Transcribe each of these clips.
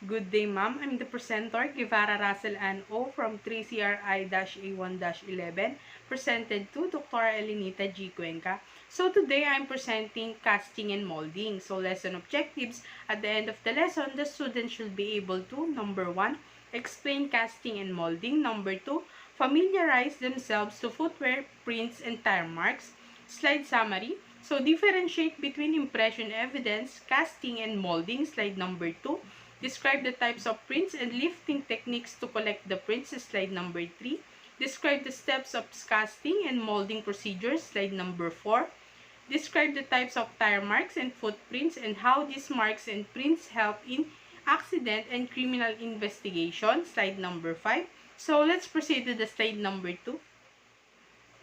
Good day, ma'am. I'm the presenter, Guevara Russell Ann O from 3CRI-A1-11, presented to Dr. Elenita G. Cuenca. So today, I'm presenting casting and molding. So lesson objectives. At the end of the lesson, the student should be able to, number 1, explain casting and molding. Number 2, familiarize themselves to footwear, prints, and tire marks. Slide summary. So differentiate between impression evidence, casting, and molding. Slide number 2. Describe the types of prints and lifting techniques to collect the prints. Slide number 3. Describe the steps of casting and molding procedures. Slide number 4. Describe the types of tire marks and footprints and how these marks and prints help in accident and criminal investigation. Slide number 5. So let's proceed to the slide number 2.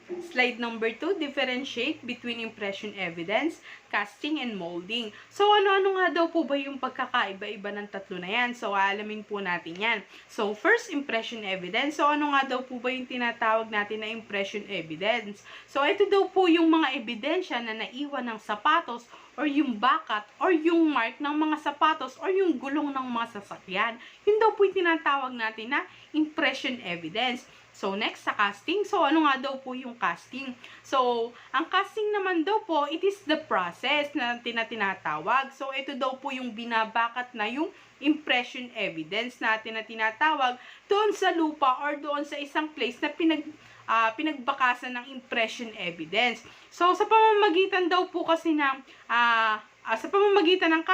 Slide number 2, differentiate between impression evidence, casting, and molding. So, ano-ano nga daw po ba yung pagkakaiba-iba ng tatlo na yan? So, aalamin po natin yan. So, first, impression evidence. So, ano nga daw po ba yung tinatawag natin na impression evidence? So, ito daw po yung mga ebidensya na naiwan ng sapatos or yung bakat or yung mark ng mga sapatos or yung gulong ng mga sasakyan. Yun daw po yung tinatawag natin na impression evidence. So, next sa casting. So, ano nga daw po yung casting? So, ang casting naman daw po, it is the process na tinatawag. So, ito daw po yung binabakat na yung impression evidence natin na tinatawag doon sa lupa or doon sa isang place na pinagbakasan ng impression evidence. So, sa pamamagitan daw po kasi sa pamamagitan ng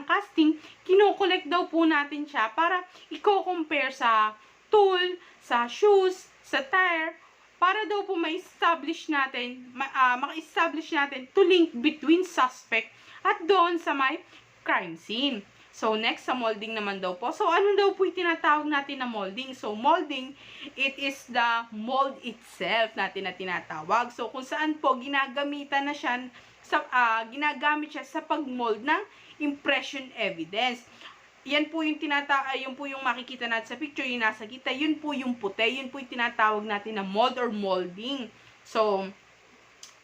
casting, kinokolekt daw po natin siya para i-compare sa tool, sa shoes, sa tire, para daw po ma-establish natin to link between suspect at doon sa may crime scene. So, next sa molding naman daw po. So, ano daw po yung tinatawag natin na molding? So, molding, it is the mold itself natin na tinatawag. So, kung saan po ginagamit siya sa pag-mold ng impression evidence. Yan po yung yun po yung makikita natin sa picture, yung nasa kita, yun po yung puti, yun po yung tinatawag natin na mold or molding. So,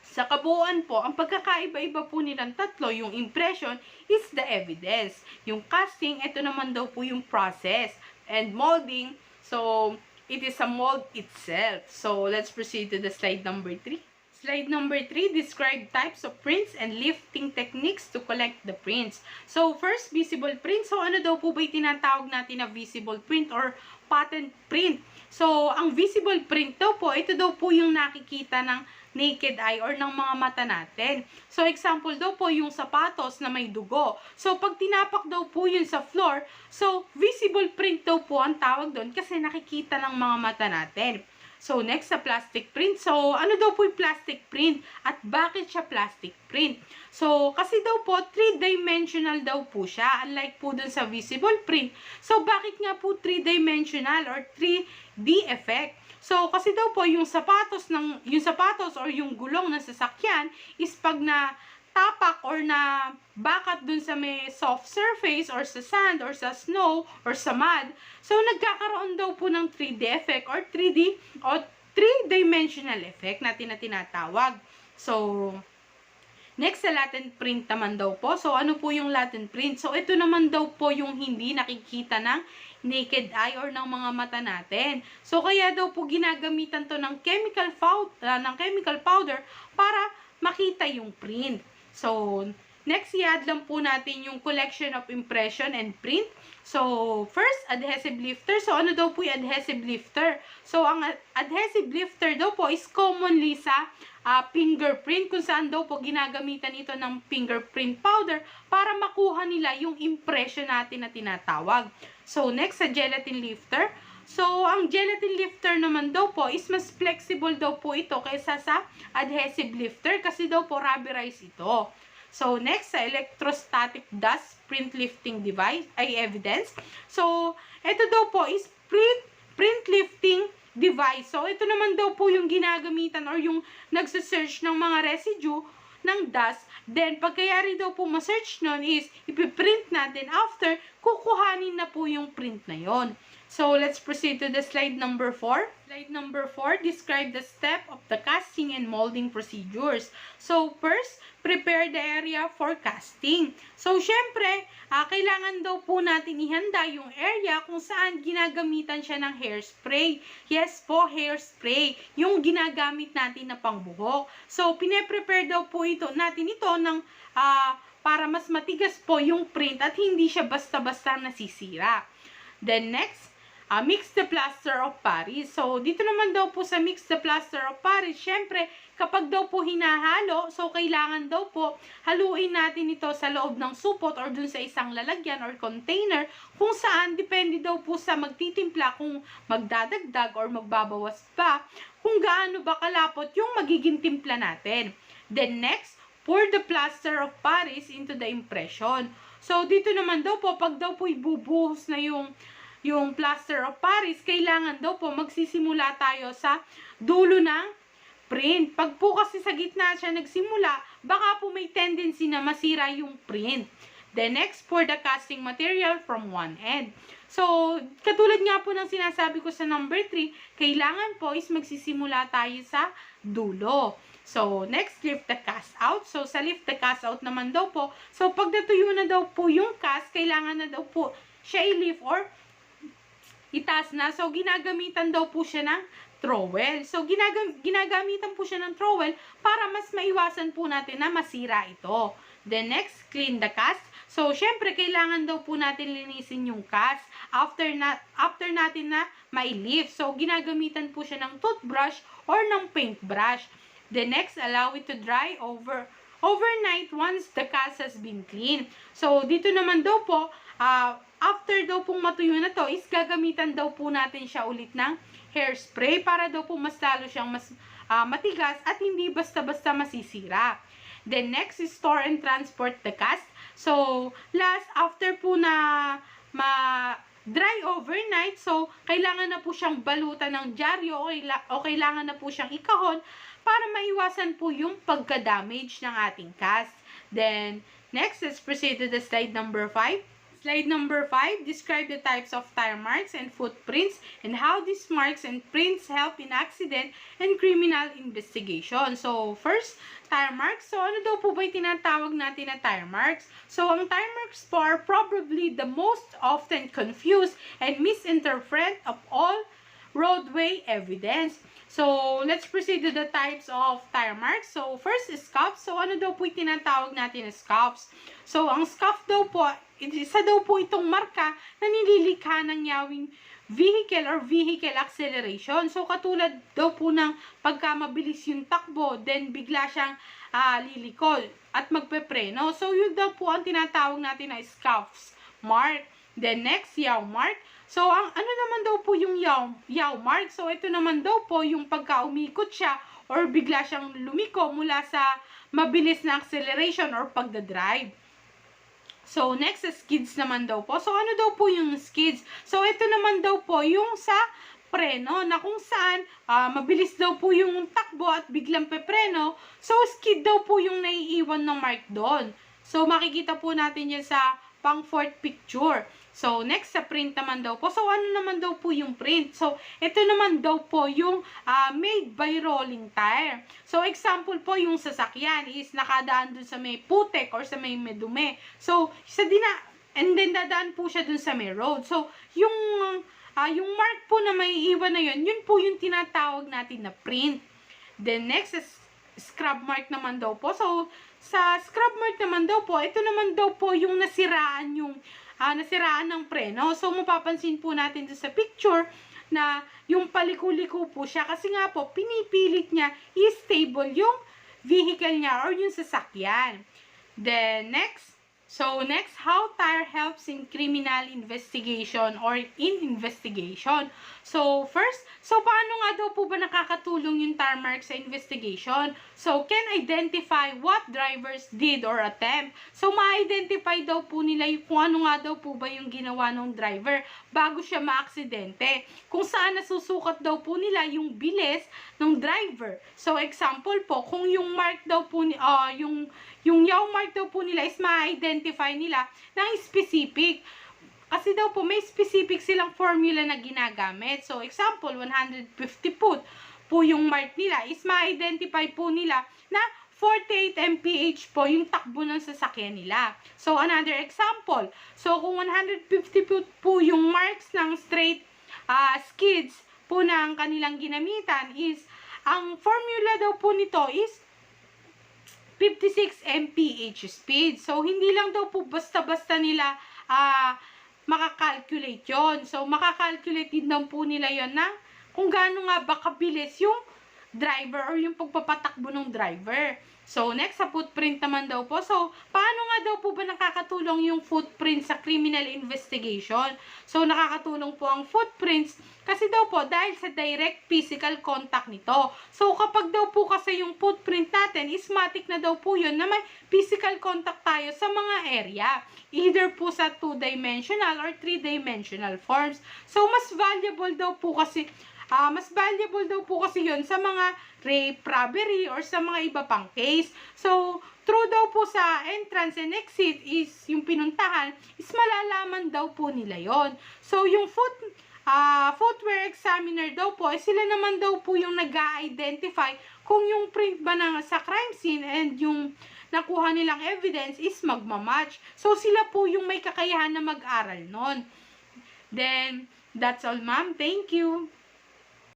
sa kabuuan po, ang pagkakaiba-iba po nilang tatlo, yung impression is the evidence. Yung casting, ito naman daw po yung process. And molding, so, it is a mold itself. So, let's proceed to the slide number 3. Slide number 3, describe types of prints and lifting techniques to collect the prints. So, first, visible print. So, ano daw po ba yung tinatawag natin na visible print or patent print? So, ang visible print daw po, ito daw po yung nakikita ng naked eye or ng mga mata natin. So, example daw po yung sapatos na may dugo. So, pag tinapak daw po yun sa floor, so, visible print daw po ang tawag doon kasi nakikita ng mga mata natin. So, next sa plastic print. So, ano daw po yung plastic print? At bakit siya plastic print? So, kasi daw po, 3-dimensional daw po siya. Unlike po dun sa visible print. So, bakit nga po 3-dimensional or 3D effect? So, kasi daw po, yung sapatos or yung gulong ng sasakyan is pag na tapak or na bakat dun sa may soft surface or sa sand or sa snow or sa mud. So, nagkakaroon daw po ng 3D effect or 3D o 3-dimensional effect natin na tinatawag. So, next sa latent print naman daw po. So, ano po yung latent print? So, ito naman daw po yung hindi nakikita ng naked eye or ng mga mata natin. So, kaya daw po ginagamitan to ng chemical powder para makita yung print. So, next, i-add lang po natin yung collection of impression and print. So, first, adhesive lifter. So, ano daw po yung adhesive lifter? So, ang adhesive lifter daw po is commonly sa fingerprint, kung saan daw po ginagamitan ito ng fingerprint powder para makuha nila yung impression natin na tinatawag. So, next, sa gelatin lifter. So, ang gelatin lifter naman daw po is mas flexible daw po ito kaysa sa adhesive lifter kasi daw po rubberized ito. So, next, sa electrostatic dust print lifting device ay evidence. So, ito daw po is print lifting device. So, ito naman daw po yung ginagamitan or yung nagsasearch ng mga residue ng dust. Then, pagkayari daw po ma-search nun is ipiprint natin after, kukuhanin na po yung print na yon. So, let's proceed to the slide number 4. Slide number 4, describe the step of the casting and molding procedures. So, first, prepare the area for casting. So, syempre, kailangan daw po natin ihanda yung area kung saan ginagamitan siya ng hairspray. Yes po, hairspray. Yung ginagamit natin na pangbuhok. So, pine-prepare daw po natin ito ng para mas matigas po yung print at hindi siya basta-basta nasisira. Then next, mix the plaster of Paris. So, dito naman daw po sa mix the plaster of Paris, syempre, kapag daw po hinahalo, so kailangan daw po haluin natin ito sa loob ng supot or dun sa isang lalagyan or container kung saan, depende daw po sa magtitimpla kung magdadagdag or magbabawas pa, kung gaano ba kalapot yung magiging timpla natin. Then next, pour the plaster of Paris into the impression. So, dito naman daw po, pag daw po ibubuhos na yung plaster of Paris, kailangan daw po magsisimula tayo sa dulo ng print. Pag po kasi sa gitna siya nagsimula, baka po may tendency na masira yung print. Then next, pour the casting material from one end. So, katulad nga po ng sinasabi ko sa number 3, kailangan po is magsisimula tayo sa dulo. So, next, lift the cast out. So, sa lift the cast out naman daw po, so pag natuyo na daw po yung cast, kailangan na daw po siya i-lift or itaas na. So, ginagamitan daw po siya ng trowel. So, ginagamitan po siya ng trowel para mas maiwasan po natin na masira ito. Then next, clean the cast. So, syempre, kailangan daw po natin linisin yung cast after natin na mai-lift. So, ginagamitan po siya ng toothbrush or ng paintbrush. Then next, allow it to dry overnight once the cast has been cleaned. So, dito naman daw po, after daw pong matuyo na to, is gagamitan daw po natin siya ulit ng hairspray para daw po mas lalo siyang mas matigas at hindi basta-basta masisira. Then next is store and transport the cast. So, last, after po na dry overnight, so, kailangan na po siyang balutan ng dyaryo o kailangan na po siyang ikahon para maiwasan po yung pagka-damage ng ating cast. Then, next, let's proceed to the slide number 5. Slide number 5, describe the types of tire marks and footprints and how these marks and prints help in accident and criminal investigation. So, first, tire marks. So, ano daw po ba yung tinatawag natin na tire marks? So, ang tire marks po are probably the most often confused and misinterpreted of all roadway evidence. So, let's proceed to the types of tire marks. So, first is scuffs. So, ano daw po yung tinatawag natin na scuffs? So, ang scuff daw po, isa daw po itong marka na nililikha ng nyawing vehicle or vehicle acceleration. So, katulad daw po ng pagka mabilis yung takbo, then bigla siyang liliko at magpepreno. So, yun daw po ang tinatawag natin na scuffs mark. Then, next, yaw mark. So, ang ano naman daw po yung yaw mark? So, ito naman daw po yung pagka umikot siya or bigla siyang lumiko mula sa mabilis na acceleration or pagdadrive. So, next is skids naman daw po. So, ano daw po yung skids? So, ito naman daw po yung sa preno na kung saan mabilis daw po yung takbo at biglang pepreno. So, skid daw po yung naiiwan ng mark doon. So, makikita po natin yan sa pang fourth picture. So, next sa print naman daw po. So, ano naman daw po yung print? So, ito naman daw po yung made by rolling tire. So, example po yung sasakyan is nakadaan dun sa may putek or sa may medume. So, and then dadaan po siya dun sa may road. So, yung mark po na may iwan na yun po yung tinatawag natin na print. Then, next is scrub mark naman daw po. So, sa scrub mark naman daw po, ito naman daw po yung nasiraan ng preno. So, mapapansin po natin sa picture na yung paliko-liko po siya kasi nga po, pinipilit niya i-stable yung vehicle niya or yung sasakyan. Then, next, how tire helps in criminal investigation or in investigation. So, first, paano nga daw po ba nakakatulong yung tire mark sa investigation? So, can identify what drivers did or attempt. So, ma-identify daw po nila kung ano nga daw po ba yung ginawa ng driver bago siya ma-aksidente. Kung saan nasusukat daw po nila yung bilis ng driver. So, example po, kung yung mark daw po, yung yaw mark daw po nila is ma-identify nila ng specific. Kasi daw po, may specific silang formula na ginagamit. So, example, 150 foot po yung mark nila is ma-identify po nila na 48 mph po yung takbo ng sasakyan nila. So, another example. So, kung 150 foot po yung marks ng straight skids po ng kanilang ginamitan is, ang formula daw po nito is 56 mph speed. So, hindi lang daw po basta-basta nila makakalculate yon. So, makakalculate din daw po nila yon na kung gaano nga ba kabilis yung driver or yung pagpapatakbo ng driver. So, next, sa footprint naman daw po. So, paano nga daw po ba nakakatulong yung footprint sa criminal investigation? So, nakakatulong po ang footprints kasi daw po dahil sa direct physical contact nito. So, kapag daw po kasi yung footprint natin, ismatic na daw po yun na may physical contact tayo sa mga area. Either po sa 2-dimensional or 3-dimensional forms. So, mas valuable daw po kasi yun sa mga rape, robbery, or sa mga iba pang case. So, true daw po sa entrance and exit is yung pinuntahan, is malalaman daw po nila yon. So, yung footwear examiner daw po, sila naman daw po yung nag-identify kung yung print ba sa crime scene and yung nakuha nilang evidence is magmamatch. So, sila po yung may kakayahan na mag-aral nun. Then, that's all, ma'am. Thank you.